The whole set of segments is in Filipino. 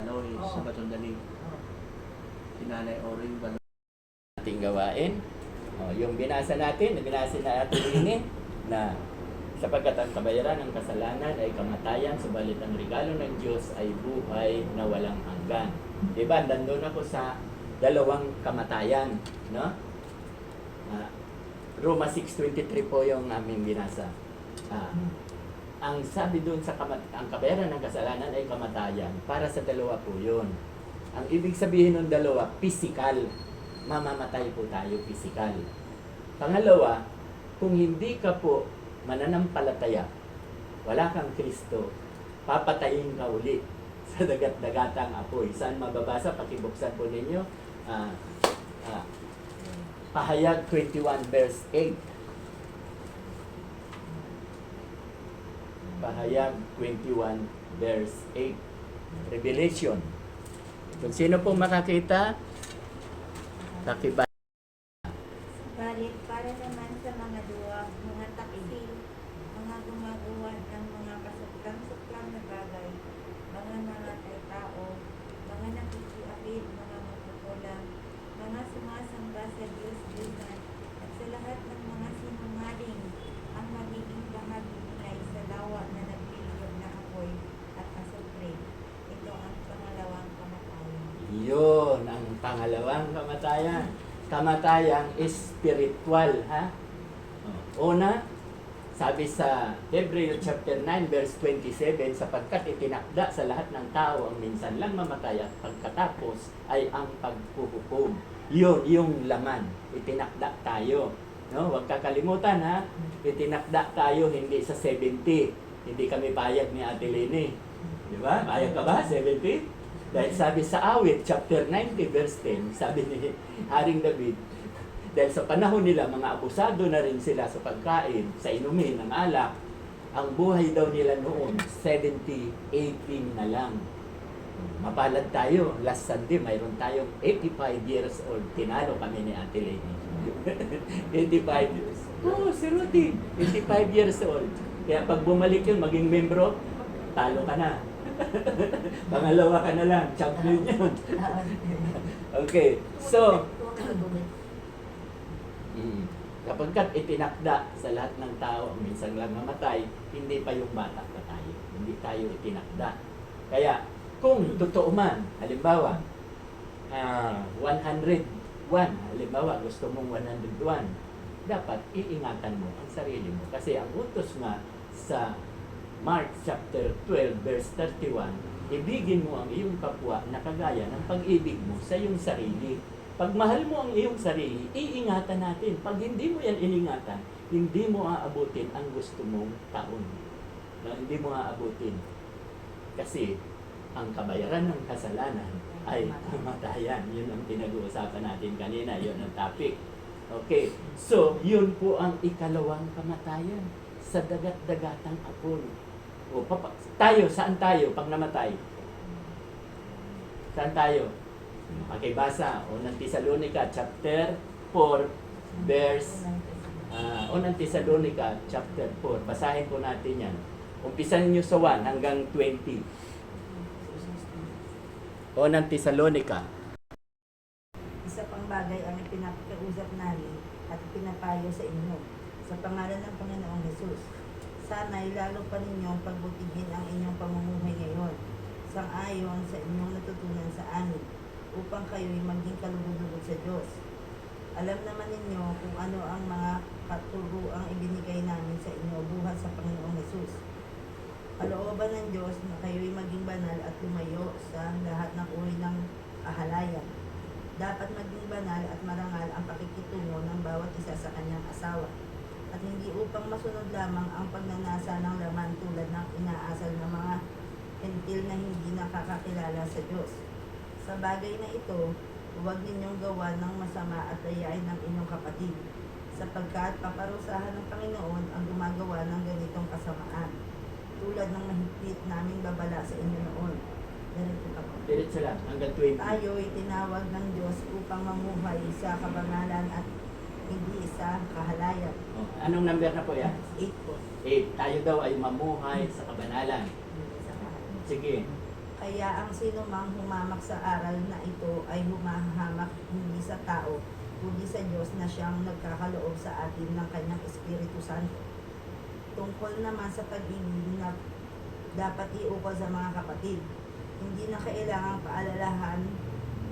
Sa Batondali. Si Nanay Oring Bal. Ating gawain. Yung binasa natin na ating ini na sapagkat ang kabayaran ng kasalanan ay kamatayan, subalit ang regalo ng Diyos ay buhay na walang hanggan. Diba? Nandun ako sa dalawang kamatayan. No? Roma 6:23 po yung aming binasa. Ang sabi doon sa ang kabayaran ng kasalanan ay kamatayan. Para sa dalawa po yun. Ang ibig sabihin ng dalawa, physical. Mamamatay po tayo physical. Pangalawa, kung hindi ka po mananampalataya, wala kang Kristo, papatayin ka uli sa dagat-dagatang apoy. Saan mababasa? Pakibuksan po ninyo. Pahayag 21 verse 8. Pahayag 21 verse 8. Revelation. Kung sino po makakita, pakibasa. Balit para naman sa mga duwag, mga taksil, mga gumagawa ng mga kasuklam-suklam na bagay, mga tao, mga nakikiapid, mga magkukulang, mga sumasamba sa Diyos-Diyosan, at sa lahat ng mga sinungaling, ang magiging bahagi nila ay sa lawa na nagliliyab na apoy at asupre. Ito ang pangalawang kamatayan. Yun, ang pangalawang kamatayan. Kamatayang spiritual, ha? Una, sabi sa Hebrew chapter 9 verse 27, sapagkat itinakda sa lahat ng tao ang minsan lang mamatay at pagkatapos ay ang paghuhukom. Yun, yung laman. Itinakda tayo. No? Huwag kakalimutan, ha? Itinakda tayo hindi sa 70. Hindi kami payag ni Ate Lene. Di ba? Payag ka ba? 70? Dahil sabi sa Awit, chapter 90, verse 10, sabi ni Haring David, dahil sa panahon nila, mga abusado na rin sila sa pagkain, sa inumin ng alak, ang buhay daw nila noon, 70, 18 na lang. Mapalad tayo. Last Sunday, mayroon tayong 85 years old. Tinalo kami ni Ate Lene. 85 years. Oh, si Rudy, 85 years old. Kaya pag bumalik yun, maging membro, talo ka na. Pangalawa ka na lang, champion yun. Okay, so kapagkat itinakda sa lahat ng tao ang minsan lang mamatay, hindi pa yung bata pa tayo. Hindi tayo itinakda. Kaya, kung totoo man, halimbawa, 101, halimbawa, gusto mong 101, dapat iingatan mo ang sarili mo. Kasi ang utos nga sa Mark chapter 12 verse 31, ibigin mo ang iyong kapwa na kagaya ng pag-ibig mo sa iyong sarili. Pag mahal mo ang iyong sarili, iingatan natin. Pag hindi mo yan iningatan, hindi mo aabutin ang gusto mong taon. No, hindi mo aabutin. Kasi ang kabayaran ng kasalanan ay kamatayan. Yun ang pinag-uusapan natin kanina. Yun ang topic. Okay. So, yun po ang ikalawang kamatayan sa dagat-dagatang apoy. O, tayo, saan tayo pag namatay? Saan tayo? Pakibasa, Unang Tesalonica chapter 4 verse Unang Tesalonica chapter 4. Basahin po natin yan. Umpisan niyo sa 1 hanggang 20. Unang Tesalonica. Isa pang bagay ang ipinapakiusap namin at pinapayo sa inyo sa pangalan ng Panginoong Hesus. Sana'y lalo pa ninyong pagbutihin ang inyong pamumuhay ngayon, sang-ayon sa inyong natutunan sa amin, upang kayo'y maging kalugod-lugod sa Diyos. Alam naman ninyo kung ano ang mga katuruang ibinigay namin sa inyo buhat sa Panginoong Hesus. Kalooban ng Diyos na kayo'y maging banal at lumayo sa lahat ng uri ng kahalayan. Dapat maging banal at marangal ang pakikitungo ng bawat isa sa kanyang asawa, at hindi upang masunod lamang ang pagnanasa ng laman tulad ng inaasal ng mga hentil na hindi nakakakilala sa Diyos. Sa bagay na ito, huwag ninyong gawa ng masama at dayain ng inyong kapatid, sapagkat paparusahan ng Panginoon ang gumagawa ng ganitong kasamaan, tulad ng mahigpit naming babala sa inyo noon. Ganito pa po. Diretso lang, hanggang 20. Tayo'y tinawag ng Diyos upang mamuhay sa kabangalan at hindi sa kahalayan. Anong number na po yan? 8 po. 8. Tayo daw ay mamuhay sa kabanalan. Sige. Kaya ang sino mang humamak sa aral na ito ay humahamak hindi sa tao, kundi sa Diyos na siyang nagkakaloob sa atin ng kanyang Espiritu Santo. Tungkol naman sa pag-ibig na dapat iukol sa mga kapatid, hindi na kailangang paalalahan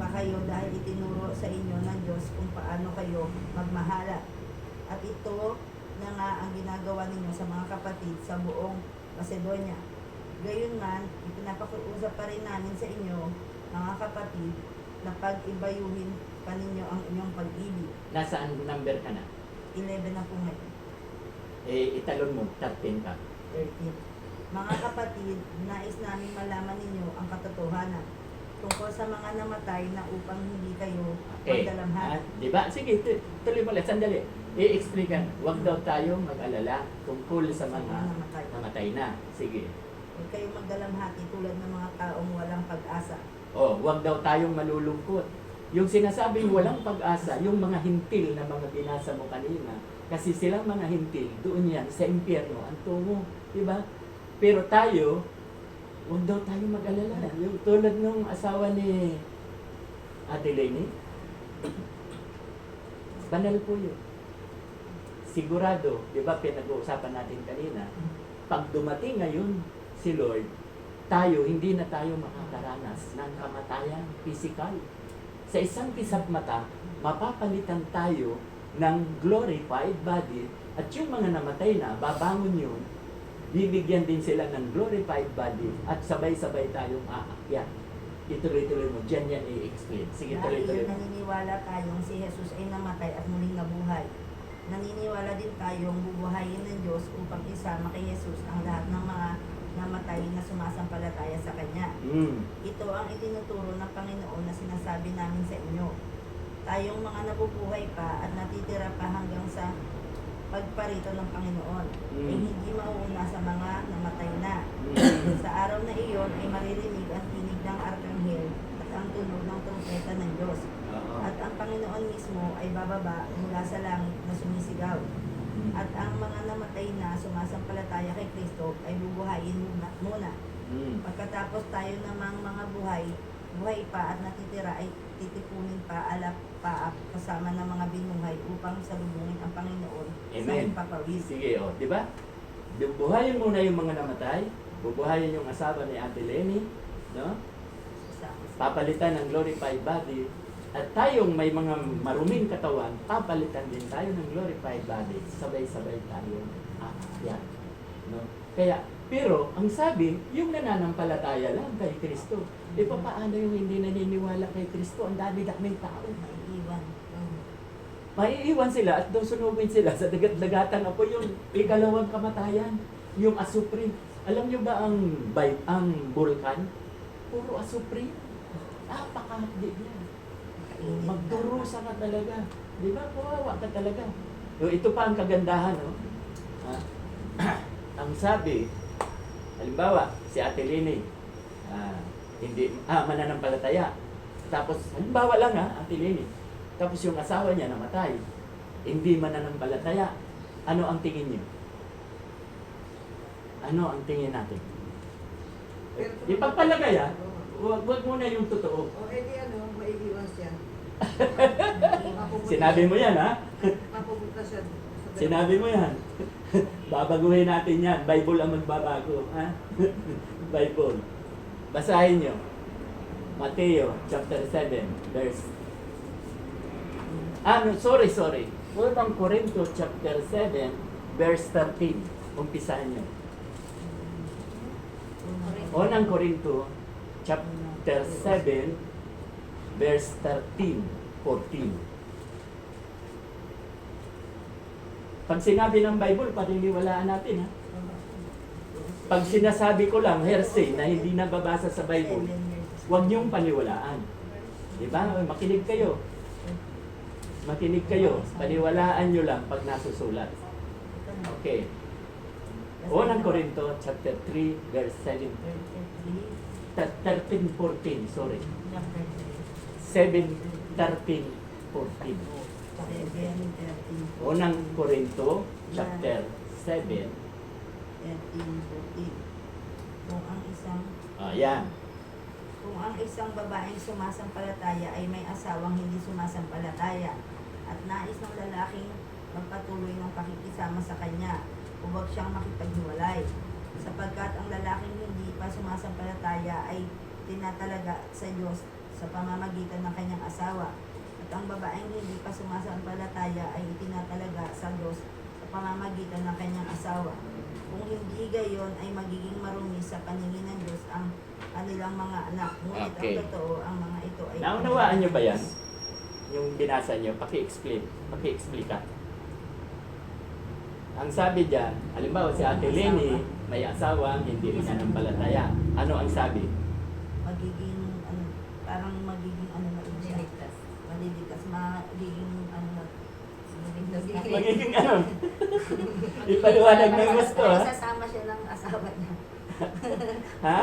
pa kayo dahil itinuro sa inyo ng Diyos kung paano kayo magmahala. At ito na nga ang ginagawa ninyo sa mga kapatid sa buong Macedonia. Gayunman, ipinapakiusap pa rin namin sa inyo, mga kapatid, na pag-ibayuhin pa ninyo ang inyong pag-ibig. Nasaan number ka na? 11 na po ngayon. Italon mo, 13 ka. 13. Mga kapatid, nais namin malaman ninyo ang katotohanan tungkol sa mga namatay na upang hindi kayo magdalamhan. Di ba? Sige, tuloy mo lang. Sandali. I-explain ka. Huwag daw tayo mag-alala tungkol sa mga namatay na. Sige. Huwag kayong magdalamhati tulad ng mga taong walang pag-asa. Huwag daw tayong malulungkot. Yung sinasabing walang pag-asa, yung mga hintil na mga binasa mo kanina, kasi silang mga hintil, doon yan, sa impyerno, ang tungo. Diba? Pero tayo, huwag daw tayo mag-alala. Yung tulad nung asawa ni Ate Lenny, banal po yun. Sigurado, di ba pinag-uusapan natin kanina, pag dumating ngayon si Lord, tayo, hindi na tayo makakaranas ng kamatayan physical. Sa isang kisap mata, mapapalitan tayo ng glorified body at yung mga namatay na, babangon yun, bibigyan din sila ng glorified body at sabay-sabay tayong aakyat. Ituloy-tuloy mo, dyan yan i-explain. Sige, tuloy-tuloy Dahil mo. naniniwala tayong si Jesus ay namatay at muling nabuhay. Naniniwala din tayong bubuhayin ng Diyos upang isama kay Jesus ang lahat ng mga namatay na sumasampalataya sa Kanya. Ito ang itinuturo ng Panginoon na sinasabi namin sa inyo. Tayong mga nabubuhay pa at natitira pa hanggang sa pagparito ng Panginoon ay hindi mauuna sa mga namatay na. Sa araw na iyon ay maririnig ang tinig ng arkanghel at ang tunog ng trumpeta ng Diyos. At ang Panginoon mismo ay bababa mula sa langit na sumisigaw. At ang mga namatay na sumasampalataya kay Kristo ay bubuhayin muna. Pagkatapos tayo namang mga buhay pa at natitira ay titipunin pa alap pa kasama ng mga binuhay upang salubungin ang Panginoon sa Amen. himpapawid. Sige, di ba? Bubuhayin muna yung mga namatay, bubuhayin yung asawa ni Ate Lenny, no? Papalitan ng glorified body, at tayong may mga maruming katawan, papalitan din tayo ng glorified body, sabay-sabay tayo aakyat, no? Kaya, pero ang sabi, yung nananampalataya lang kay Kristo. E paano yung hindi naniniwala kay Kristo? Ang dami-daming tao. Maiiwan. Maiiwan sila at doon sunugin sila sa dagat-dagatan po yung ikalawang kamatayan, yung asupri. Alam nyo ba ang bulkan? Puro asupri. Napakahapdi niya. Magdurusa ka talaga. Di ba? Kawawa ka talaga. So, ito pa ang kagandahan, no? Ang sabi, halimbawa, si Ate Lenny, mananampalataya. Tapos, halimbawa lang Ate Lenny. Tapos yung asawa niya namatay. Hindi mananampalataya. Ano ang tingin niyo? Ano ang tingin natin? Ipagpalagay Huwag muna yung totoo. O, edi maiiwan siya. Sinabi mo yan, Mapupunta siya. Sinabi mo yan. Babaguhin natin yan. Bible ang magbabago. Bible. Basahin nyo. Mateo chapter 7 verse sorry. Unang Corinto chapter 7 verse 13. Umpisahan nyo. Unang Corinto chapter 7 verse 13, 14. Pag sinabi ng Bible, paniniwalaan natin Pag sinasabi ko lang, hearsay, na hindi nababasa sa Bible, huwag niyong paniwalaan. Diba? Makinig kayo. Paniwalaan niyo lang pag nasusulat. Okay. Unang Corinto chapter 3 verse 13, 14, sorry. 7, 13, 14. Unang Corinto chapter 7. 13, 14. Kung ang isang Yan. isang babaeng sumasampalataya ay may asawang hindi sumasampalataya at nais ng lalaking magpatuloy ng pakikisama sa kanya, huwag siyang makipaghiwalay. Sapagkat ang lalaking hindi pa sumasampalataya ay tinatalaga sa Diyos sa pamamagitan ng kanyang asawa. At ang babaeng hindi pa sumasampalataya ay itinatalaga sa Diyos sa pamamagitan ng kanyang asawa. Kung hindi gayon ay magiging marumi sa paningin ng Diyos ang kanilang mga anak. Ngunit Okay. ang totoo, ang mga ito ay... Naunawaan niyo ba yan? Yung binasa niyo, paki-explain, paki-explika. Ang sabi diyan, halimbawa si Ate Lenny, may asawa, hindi mananampalataya. Ano ang sabi? Magiging, ano, parang magiging ano na rin siya. Niligtas. Maliligtas, magiging ano na. Magiging ano? Ipaliwanag ng gusto, ha? May isasama siya ng asawa niya. Ha?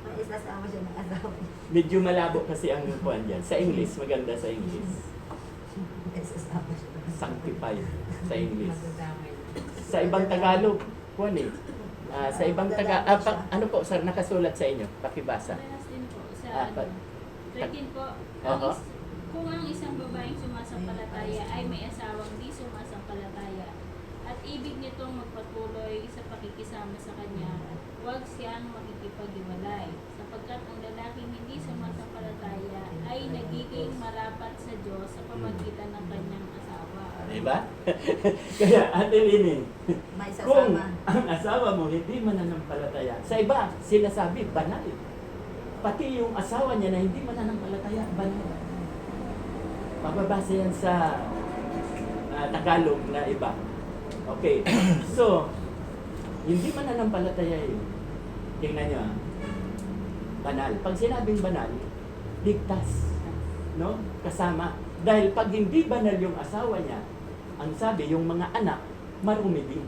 May isasama siya ng asawa niya. Medyo malabo kasi ang kuwan dyan. Sa English, maganda sa English. May isasama siya ng asawa. Sanctified sa English. Magdadamay. Sa ibang Tagalog, kuwan eh. Sa ibang ano po, sir, nakasulat sa inyo? Pakibasa. Parehas din po sa Ah, ano, 13 po, Oho. kung ang isang babaeng sumasampalataya ay may asawang di sumasampalataya at ibig nitong magpatuloy sa pakikisama sa kanya, huwag siyang makikipaghiwalay sapagkat ang lalaking hindi sumasampalataya ay nagiging marapat sa Diyos sa pamagitan ng kanyang asawa. Diba? Kaya, Ate Lenny, May kung isasama. ang asawa mo hindi mananampalataya, sa iba, sinasabi, banal. Pati yung asawa niya na hindi mananampalataya, banal. Mababasa yan sa Tagalog na iba. Okay. So, hindi mananampalataya yun. Tingnan nyo, banal. Pag sinabing banal, ligtas. No? Kasama. Dahil pag hindi banal yung asawa niya, ang sabi, yung mga anak, marumi din.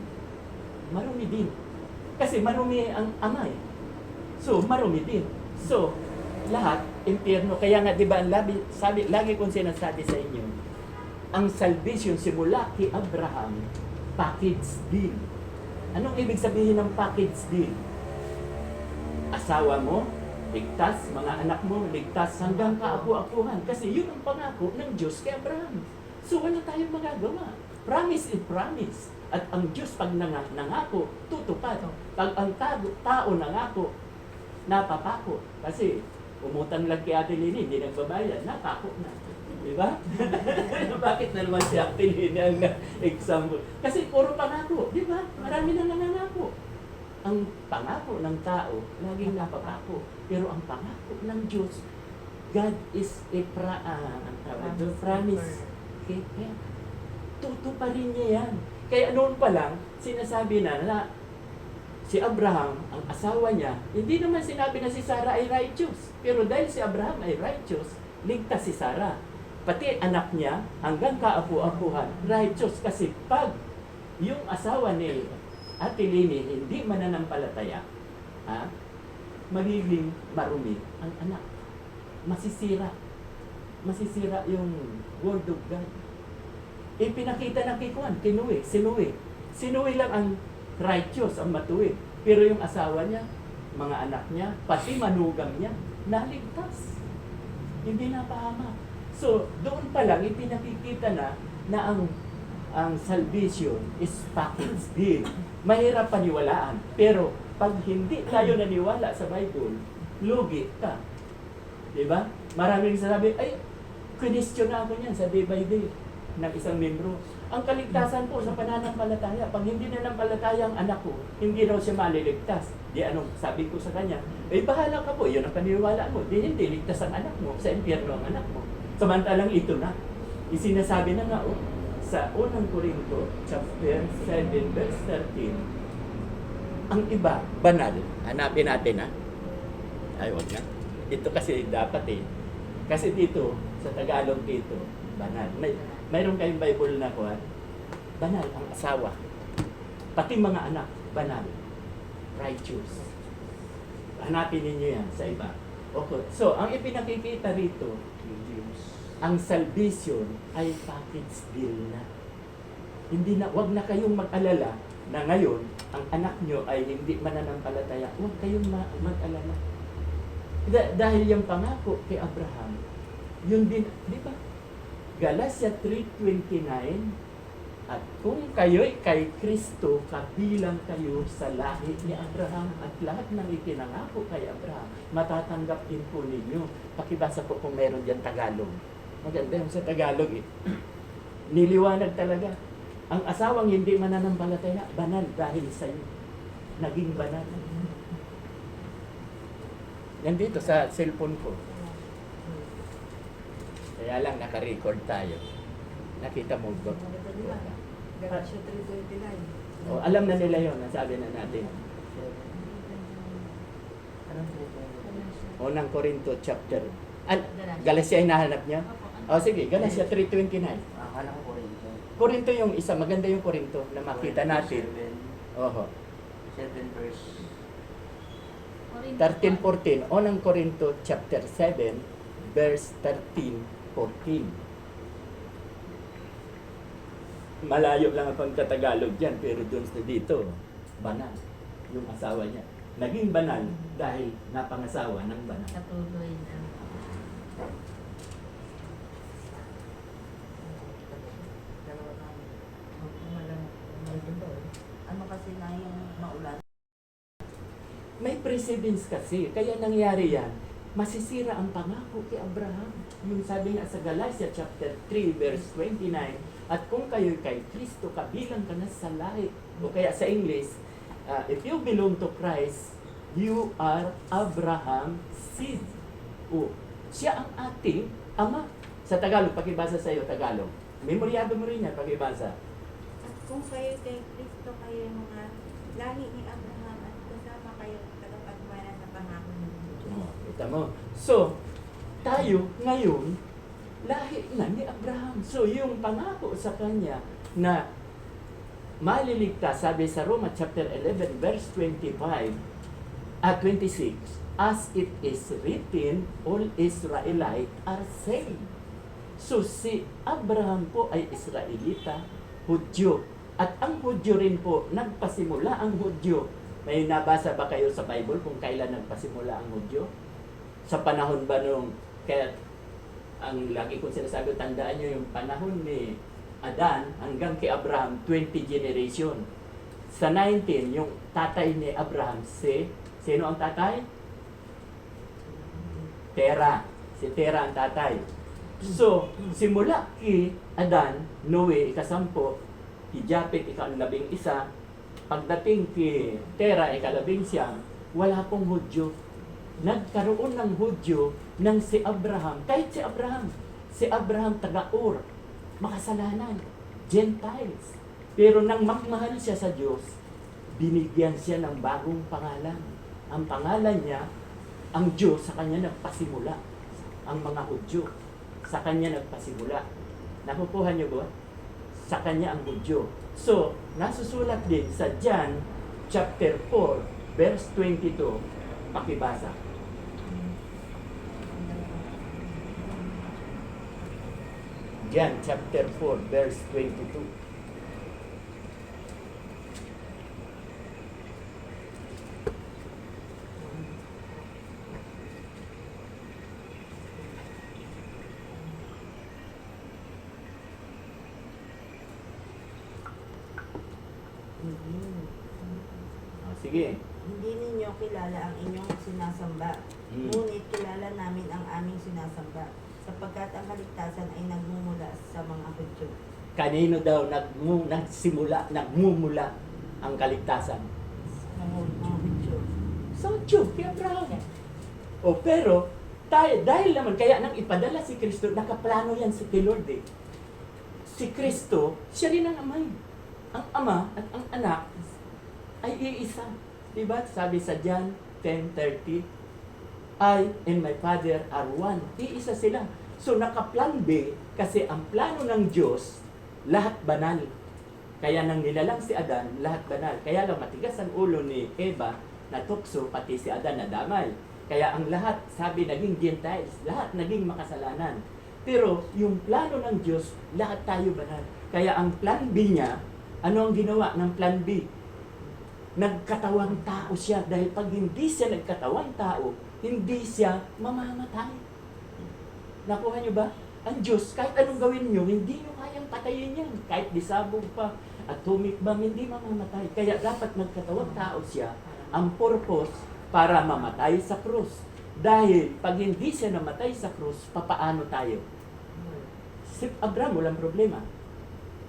Marumi din. Kasi marumi ang ama eh. So, marumi din. So, lahat, impyerno. Kaya nga, di ba, lagi kong sinasabi sa inyo, ang salvation simula kay Abraham, package deal. Anong ibig sabihin ng package deal? Asawa mo, ligtas, mga anak mo, ligtas hanggang kaapu-apuhan. Kasi yun ang pangako ng Diyos kay Abraham. So wala tayong magagawa. Promise is promise. At ang Diyos pag nangako, tutupad. Pag ang tao nangako, napapako. Kasi umutang lang kay Ate Lenny, hindi nagbabayad, napako na. Di ba? Bakit na naman si Ate Lenny ang example? Kasi puro pangako, di ba? Marami na nangangako. Ang pangako ng tao, laging napapako. Pero ang pangako ng Diyos, God is a promise keeper. Tutuparin niya yan. Kaya noon pa lang, sinasabi na si Abraham, ang asawa niya, hindi naman sinabi na si Sarah ay righteous. Pero dahil si Abraham ay righteous, ligtas si Sarah. Pati anak niya, hanggang kaapu-apuhan, righteous. Kasi pag yung asawa ni Ate Lenny hindi mananampalataya, magiging marumi ang anak. Masisira. Masisira yung word of God. Ipinakita ng kikuan, sinuwi. Sinuwi lang ang righteous, ang matuwid. Pero yung asawa niya, mga anak niya, pati manugang niya, naligtas. Hindi napahama. So, doon pa lang, ipinakikita na ang salvation is package deal. Mahirap paniwalaan. Pero, pag hindi tayo naniwala sa Bible, lugi ka. Diba? Maraming sasabi, ay, question na ako niyan sa day by day ng isang membro. Ang kaligtasan po sa pananampalataya, pag hindi nanampalataya ang anak ko, hindi raw siya maliligtas. Di anong sabi ko sa kanya, bahala ka po, yun ang paniniwala mo. Di hindi, ligtas ang anak mo, sa impyerno ang anak mo. Samantalang ito na, isinasabi na nga, sa unang Korinto, chapter 7, verse 13, ang iba, banal. Hanapin natin Ay, wag na. Ito kasi dapat Kasi dito, sa Tagalog dito, banal. Mayroon kayong Bible na kuwan, banal ang asawa. Pati mga anak, banal. Righteous. Hanapin ninyo yan sa iba. Okay. So, ang ipinakikita rito, ang salvation ay package deal na. Hindi na, wag na kayong mag-alala na ngayon, ang anak nyo ay hindi mananampalataya. Huwag kayong mag-alala. Dahil yung pangako kay Abraham, yun din, di ba? Galatia 3:29, at kung kayo'y kay Kristo, kabilang kayo sa lahi ni Abraham, at lahat ng ipinangako kay Abraham, matatanggap din po ninyo. Pakibasa po kung meron dyan Tagalog. Maganda yung sa Tagalog eh. Niliwanag talaga. Ang asawang hindi mananampalataya, banal dahil sa iyo. Naging banal. Yan dito sa cellphone ko. Kaya lang naka-record tayo. Nakita mo ba? Galatia 3:29. O, alam na nila yun, nasabi na natin. Unang Korinto chapter. Galatia ay nahanap niya? O sige, Galatia 3:29. Akala ko rin ito. Korinto yung isa, maganda yung Korinto na makita natin. Oho. 7 verse 13-14. Unang Korinto chapter 7, verse 13-14. Malayo lang ang pagkatagalog dyan, pero doon sa dito, banal. Yung asawa niya. Naging banal dahil napangasawa ng banal. Katuloy na. Ano kasi na yung maulan? May precedence kasi, kaya nangyari yan, masisira ang pangako kay Abraham. Yung sabi nga sa Galatia chapter 3 verse 29, at kung kayo kay Kristo, kabilang ka na sa lahi. O kaya sa English, if you belong to Christ, you are Abraham's seed. O, siya ang ating ama. Sa Tagalog, pakibasa sa iyo, Tagalog. Memoryado mo rin yan, pakibasa. At kung kayo kay Kristo, kayo yung mga lahi ni Abraham at kasama kayo tagapagmana sa pangako ng Diyos. Kita mo. So, tayo ngayon, lahi na ni Abraham. So, yung pangako sa kanya na maliligtas, sabi sa Roma chapter 11, verse 25 at 26, as it is written, all Israelite are saved. So, si Abraham po ay Israelita, Hudyo. At ang Hudyo rin po, nagpasimula ang Hudyo. May nabasa ba kayo sa Bible kung kailan nagpasimula ang Hudyo? Sa panahon ba nung, kaya ang lagi kong sinasabi, tandaan nyo yung panahon ni Adan hanggang kay Abraham, 20 generation. Sa 19, yung tatay ni Abraham, sino ang tatay? Tera. Si Tera ang tatay. So, simula kay Adan, Noe, ikasampo, kay Japet, ika-11, pagdating kay Tera, ika-11, wala pong Hudyo. Nagkaroon ng Hudyo ng si Abraham. Kahit si Abraham taga-Ur, makasalanan, Gentiles. Pero nang magmahal siya sa Diyos, binigyan siya ng bagong pangalan. Ang pangalan niya, ang Diyos sa kanya nagpasimula. Ang mga Hudyo, sa kanya nagpasimula. Nakukuha niyo ba? Sa kanya ang Hudyo. So, nasusulat din sa John chapter 4, verse 22, pakibasa. John chapter 4, verse 22. Sige. Hindi ninyo kilala ang inyong sinasamba. Ngunit kilala namin ang aming sinasamba, sapagkat ang kaligtasan ay nagmumula sa mga Hudyo. Kanino daw nagmumula ang kaligtasan? Mga Hudyo. Sa Hudyo, kay Abraham. O pero, dahil naman, kaya nang ipadala si Kristo, nakaplano yan si Lord eh. Si Kristo, siya rin ang amay. Ang ama at ang anak ay iisa. Diba? Sabi sa John 10:30, I and my Father are one. Iisa sila. So, naka-plan B kasi ang plano ng Diyos, lahat banal. Kaya nang nilalang si Adan, lahat banal. Kaya lang matigas ang ulo ni Eva na tukso, pati si Adan na damay. Kaya ang lahat, sabi, naging Gentiles. Lahat naging makasalanan. Pero yung plano ng Diyos, lahat tayo banal. Kaya ang plan B niya, ano ang ginawa ng plan B? Nagkatawang tao siya. Dahil pag hindi siya nagkatawang tao, hindi siya mamamatay. Nakuha niyo ba? Ang Diyos, kahit anong gawin niyo, hindi niyo kayang patayin yan. Kahit disabog pa, atomic bomb, hindi mamamatay. Kaya dapat nagkatawang tao siya, ang purpose para mamatay sa krus. Dahil pag hindi siya namatay sa krus, papaano tayo? Si Abraham, walang problema.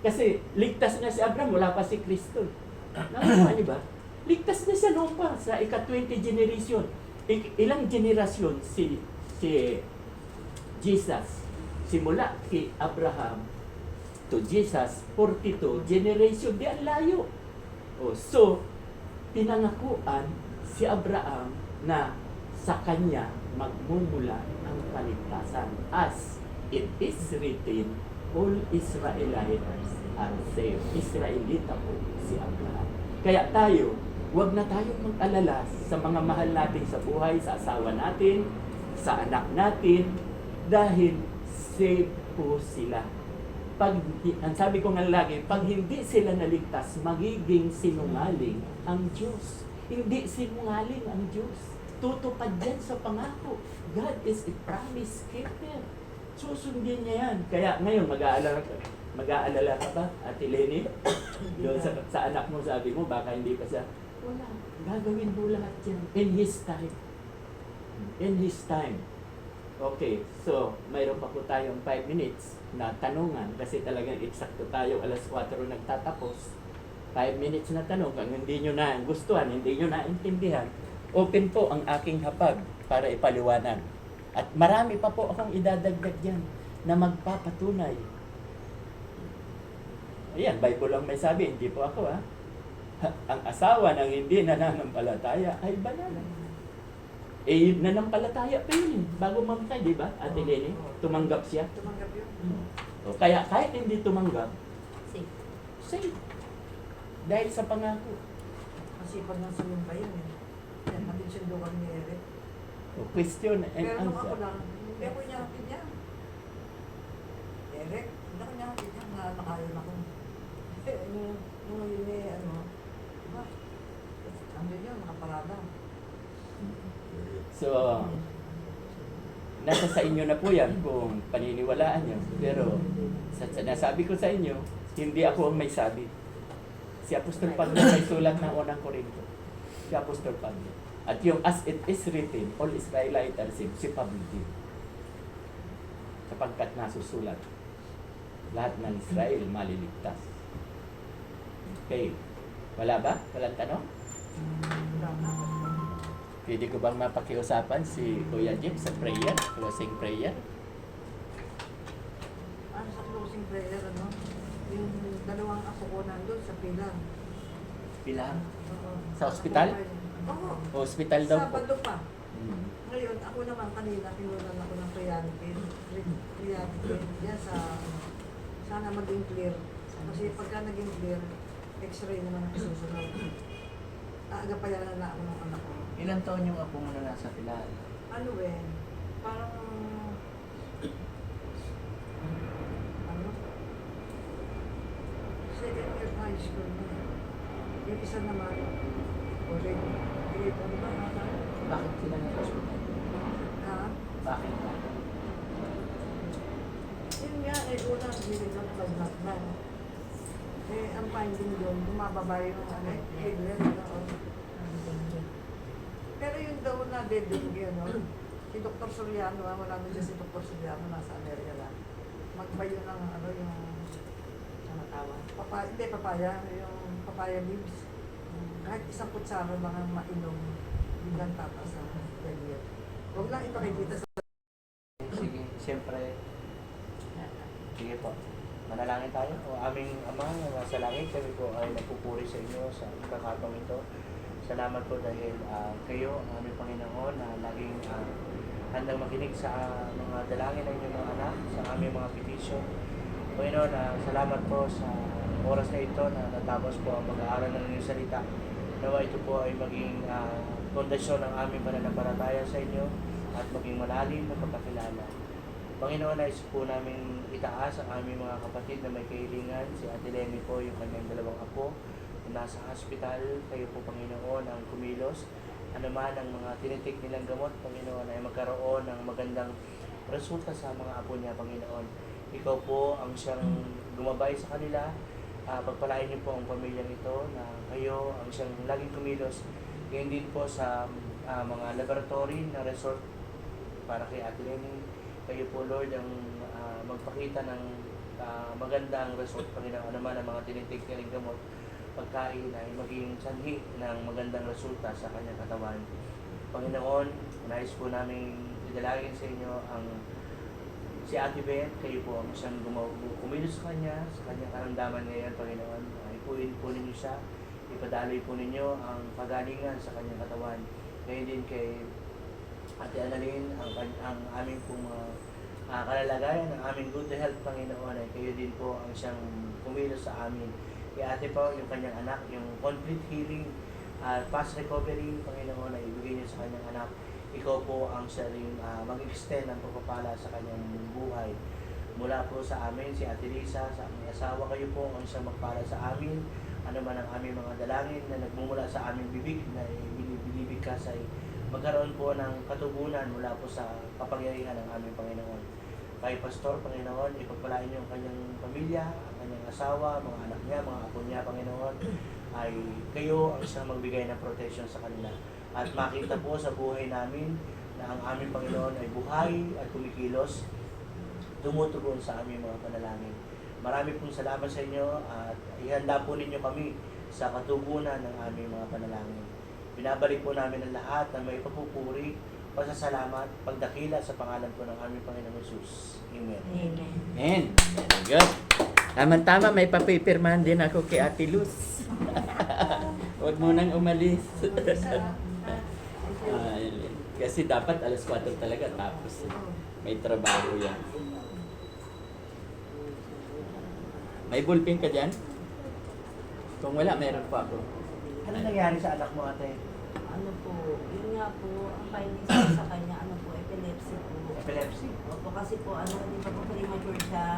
Kasi ligtas na si Abraham, wala pa si Kristo. Nakuha niyo ba? Ligtas na siya noon pa sa ika-20 generation. Ilang generasyon si Jesus? Simula kay Abraham to Jesus, 42 generation. Di ang layo. So, pinangakuan si Abraham na sa kanya magmumula ang kaligtasan. As it is written, all Israelites are saved. Israelita po si Abraham. Kaya tayo, huwag na tayong mag-alala sa mga mahal natin sa buhay, sa asawa natin, sa anak natin, dahil saved po sila. Ang sabi ko nga lagi, pag hindi sila naligtas, magiging sinungaling ang Diyos. Hindi sinungaling ang Diyos. Tutupad yan sa pangako. God is a promise keeper. Susundin niya yan. Kaya ngayon, mag-aalala ka ba, Ate Lenny? Doon sa anak mo, sabi mo, baka hindi pa siya. Wala. Gagawin mo lahat yan. In His time. In His time. Okay, so mayroon pa po tayong 5 minutes na tanungan kasi talagang eksakto tayo, alas 4 nagtatapos. 5 minutes na tanong, kung hindi nyo na gustuhan, hindi nyo na intindihan, open po ang aking hapag para ipaliwanag. At marami pa po akong idadagdag dyan na magpapatunay. Ayan, Bible lang may sabi, hindi po ako ang asawa ng hindi nananampalataya ay banal. Nanampalataya pa yun bago mamatay, di ba? Ate Lenny, tumanggap siya. Tumanggap yun. O, kaya kahit hindi tumanggap, Safe. safe. Dahil sa pangako. Kasi pag nasa yun pa yun eh. Yan, natinsundo kami ni Eric. O, question and Pero nung answer. ako lang, hindi ako niya hapin niya. Eric, hindi ako niya hapin niya. Nakayon ako. Nung yun eh, diba? Andun yun, nakaparada. So, nasa sa inyo na po yan kung paniniwalaan nyo. Pero, nasabi ko sa inyo, hindi ako ang may sabi. Si Apostol Pablo may sulat ng unang Korinto. Si Apostol Pablo. At yung as it is written, all Israelites are saved, si Pablo din. Sapagkat nasusulat, lahat ng Israel maliligtas. Okay. Wala ba? Walang tanong? Pwede ko bang mapakiusapan si Kuya Jim sa prayer, closing prayer? Ano sa closing prayer, yung dalawang apo ko nandun sa pilar. Pilar? Oo. Sa ospital? Oo. Hospital daw po. Sabado pa. Hmm. Ngayon, ako naman kanina, pinunan ako ng Priantin. Yan sa, sana maging clear. Kasi pagka naging clear, x-ray naman ang susunod. Agapayanan na ako ng anak ko. Ilang taon yung apo mo na nasa Pilar? Ano eh, parang, second year high school na eh. Yung isa naman, already, grade ano ba? Bakit sila nasa hospital? Ha? Bakit? Yun nga, una, hindi lang pag-knockdown. Ang finding doon, bumababa yung grade level. Pero yung daw na dead yun, si Dr. Soriano, wala na siya si Dr. Soriano, nasa Amerika lang. Magbayo ng yung papaya, hindi papaya, yung papaya leaves. Kahit isang kutsara lang ang mainom, biglang tataas sa failure. Huwag lang ipakikita sa... Sige, siyempre. Sige po. Manalangin tayo. O aming Ama na nasa langit, kami po ay nagpupuri sa inyo sa pagkakataong ito. Salamat po dahil kayo, ang aming Panginoon, na laging handang makinig sa mga dalangin ng inyong mga anak, sa aming mga petition. Panginoon, salamat po sa oras na ito na natapos po ang pag-aaral ng inyong salita. Nawa ito po ay maging pundasyon ng aming pananampalataya sa inyo at maging malalim na pagkakilala. Panginoon, nais po namin itaas ang aming mga kapatid na may kahilingan. Si Ate Lenny po, yung kanyang dalawang apo, nasa hospital. Kayo po, Panginoon, ang kumilos ano man ang mga tinitik nilang gamot, Panginoon, ay magkaroon ng magandang resulta sa mga apo niya, Panginoon. Ikaw po ang siyang gumabay sa kanila. Pagpalain niyo po ang pamilyang ito na kayo ang siyang laging kumilos. Ngayon din po sa mga laboratory na resort para kay Ate Lenny. Kayo po, Lord, ang magpakita ng magandang result, Panginoon. Ano man ang mga tinitik nilang gamot, pagkain ay maging sanhi ng magandang resulta sa kanyang katawan. Panginoon, nais po namin idalangin sa inyo ang si Ate Beth, kayo po ang siyang kumilos sa kanyang karamdaman ngayon, Panginoon. Ipuin po ninyo siya, ipadaloy po ninyo ang pagalingan sa kanyang katawan. Ngayon din kay Ate Annalyn, ang aming pong kalalagayan, ang aming good health, Panginoon, ay kayo din po ang siyang kumilos sa amin. Kay Ate po, yung kanyang anak, yung complete healing, fast recovery, Panginoon, ay ibigay niyo sa kanyang anak. Ikaw po ang siya rin mag-extend ng pagpapala sa kanyang buhay. Mula po sa amin, si Ate Lisa, sa aming asawa, kayo po ang siyang magpala sa amin. Ano man ang aming mga dalangin na nagmumula sa aming bibig, na binibigkas ay magkaroon po ng katugunan mula po sa kapangyarihan ng aming Panginoon. Kay Pastor, Panginoon, ipagpalain niyo ang kanyang pamilya, ang kanyang asawa, mga anak niya, mga apo niya, Panginoon, ay kayo ang siyang magbigay ng protection sa kanila. At makita po sa buhay namin na ang aming Panginoon ay buhay at kumikilos, tumutugon sa aming mga panalangin. Marami pong salamat sa inyo at ihanda po ninyo kami sa katugunan ng aming mga panalangin. Binabalik po namin ang lahat ng may papupuri, pasasalamat, pagdakila sa pangalan po ng aming Panginoong Jesus. Amen. Amen. Very good. Tama-tama, may papipirmahan din ako kay Ate Luz. Huwag mo nang umalis. Kasi dapat alas 4 talaga tapos may trabaho yan. May ballpen ka dyan? Kung wala, meron pa ako. Ano nangyari sa anak mo, Ate? Ano po, yun nga po, ang findings ko sa kanya, ano po, epilepsy po. Epilepsy. Opo, kasi po, ano, hindi pa po premature siya.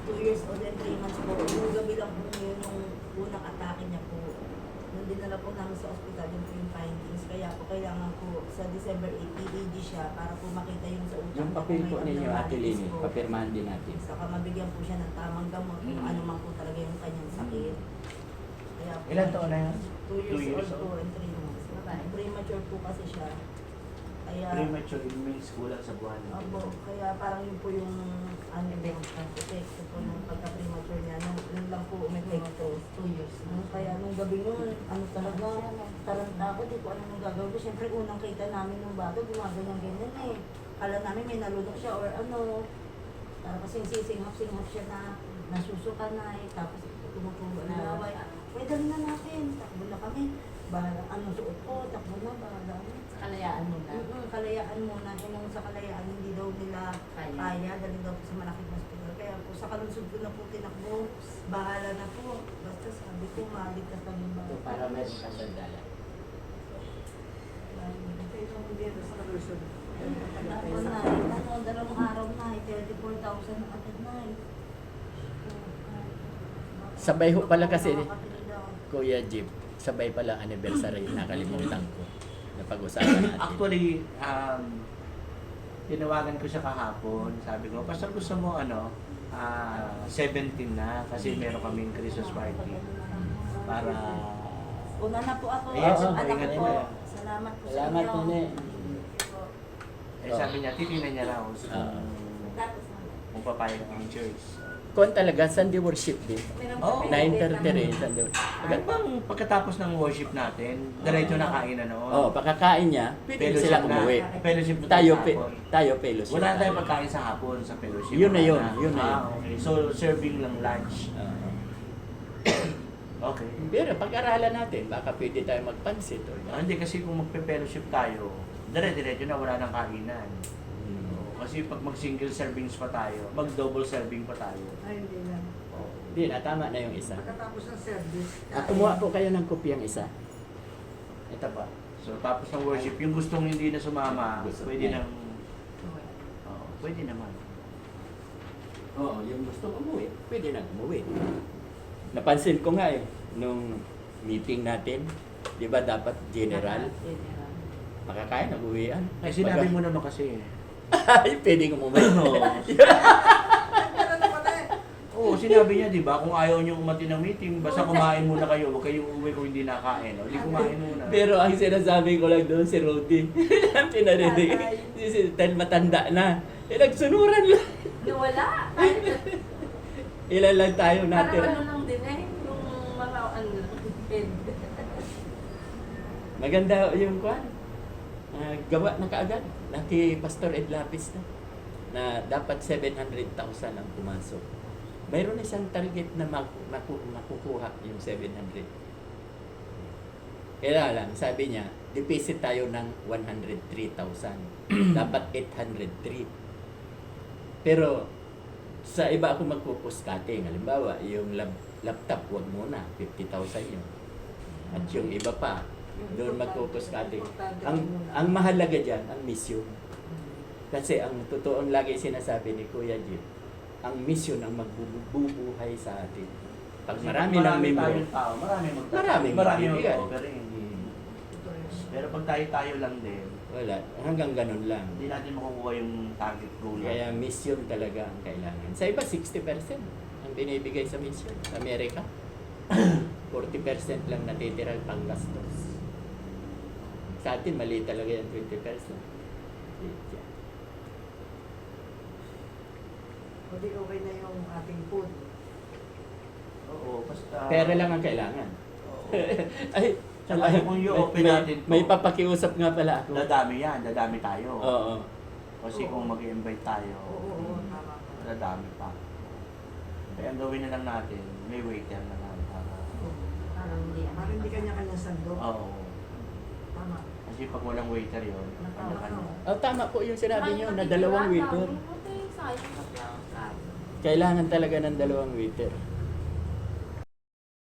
2 years old and 3 months po. Yung gabi lang po yun, yung unang atake niya po. Nung dinala po namin sa ospital yung po yung findings. Kaya po, kailangan po sa December 8, EEG siya para po makita yung sa utak. Yung niya papel kung po may ninyo, Ate abnormalities Lini, po. papirmahan din natin. Saka mabigyan po siya ng tamang gamot kung ano man po talaga yung kanyang sakit. Kaya po, Ilan taon na yan? 2 years, 2 years old po and 3 months. Premature po kasi siya. Kaya, Premature means kulang sa buwan. opo, kaya parang yun po yung ano yung epekto po nung pagka-premature niya. Nung lang po umepekto, 2 years. Kaya nung gabi nun, ano talaga, taranta ako, di ko ano nung gagawin ko. Siyempre, unang kita namin nung bago, gumaganyan-ganyan eh. Kala namin may nalunok siya or ano. Tapos singhap-singhap siya na nasusuka na eh. Tapos tumutubo na laway. Pwede dali na natin. Takbo na kami. Bahala, ano suot ko, takbo na, bahala. Kalayaan mo na. Kalayaan muna. Eh, nung sa kalayaan, hindi daw nila kaya. Dali daw po sa malaking hospital. Kaya po, sa kalunsod ko na po tinakbo. Bahala na po. Basta sabi ko, maligtas kami ba. So, para meron ka sandala. Ito ang dito sa kalusod. Ano na, ano, 2 araw na, 34,000 na agad na eh. Sabay ho pala kasi, Makakapili daw. Kuya Jeep, sabay pala anniversary, nakalimutan ko. Napag-usapan natin. Actually, tinawagan ko siya kahapon. Sabi ko, Pastor, gusto mo 17 na kasi meron kaming Christmas party. Para Una na po ako. Yes, Anak ingat ko po. po. Salamat po sa Salamat, inyo. Nene. sabi niya, titingnan niya raw Tapos na. kung papayag ang church. Kung talaga, Sunday worship din. Oh, 9:30 rin, Sunday worship. Ano bang pagkatapos ng worship natin, diretso na kain na noon? Oh, pagkakain niya, pwede silang umuwi. Fellowship na Tayo, sa hapon. tayo fellowship. Wala tayong pagkain sa hapon sa fellowship. Yun na Wala yun, yun na yun. Okay. So, serving lang lunch. Okay. Pero pag-aralan natin, baka pwede tayo magpansit. Or, Hindi kasi kung magpe-fellowship tayo, dire-diretso na wala nang kainan. Kasi pag mag-single servings pa tayo, mag-double serving pa tayo. Ay, hindi na. Hindi na, tama na yung isa. Pagkatapos ng service. Kumuha po kayo ng kopyang isa. Ito pa. So, tapos ng worship, yung gustong hindi na sumama, Gusto. pwede Yeah. nang... pwede naman. Oo, yung gusto umuwi, pwede na umuwi. Napansin ko nga nung meeting natin, di ba dapat general? makakain, nag-uwian. Eh, sinabi mo naman kasi. Ay, pwede ko mo ba? Oo. Ganun pala eh. Oo, sinabi niya, di ba? Kung ayaw niyo umati ng meeting, basta kumain muna kayo. Huwag kayong uuwi kung hindi nakain. O, hindi kumain muna. Pero ang sinasabi ko lang doon, si Rudy, ang pinarinig, dahil matanda na, nagsunuran lang. Nawala. Ilan lang tayo Parang natira. ano lang din eh, yung mga ano, head. Maganda yung kwan. Gawa na kaagad. Naki Pastor Ed Lapis na dapat 700,000 ang pumasok. Mayroon isang target na makukuha yung 700. Kaya lang, sabi niya, deficit tayo ng 103,000. Dapat 803. Pero sa iba ako magpupuskating. Halimbawa, yung laptop, wag muna. 50,000 yun. At yung iba pa, doon magpupuskating. Ang mahalaga dyan, ang mission. Kasi ang totoong lagi sinasabi ni Kuya Jim, ang mission ang magbubuhay sa atin. Pag marami ng member, tayong tao, maraming Maraming magbibigay. mag-offering. Pero pag tayo lang din, wala. Hanggang ganun lang. hindi natin makukuha yung target goal. Kaya mission talaga ang kailangan. Sa iba, 60% ang binibigay sa mission. Sa Amerika, 40% lang natitira pang gastos. Sa atin, mali talaga yung 20%. Hindi okay na yung ating food. Oo, basta... Pera lang ang kailangan. Oo. Ay, Tsaka kung i-open natin to, may papakiusap nga pala ako. dadami yan, dadami tayo. Oo. Kasi kung mag-invite tayo, Oo, tama. dadami pa. Kaya ang gawin na lang natin, may waiter na lang para... Parang hindi. Parang hindi kanya-kanya sando. Oo. Tama. Kasi pag walang waiter yun, kanya-kanya. Oh, tama po yung sinabi nyo na dalawang waiter. Sayang na lang. Kailangan talaga ng dalawang waiter.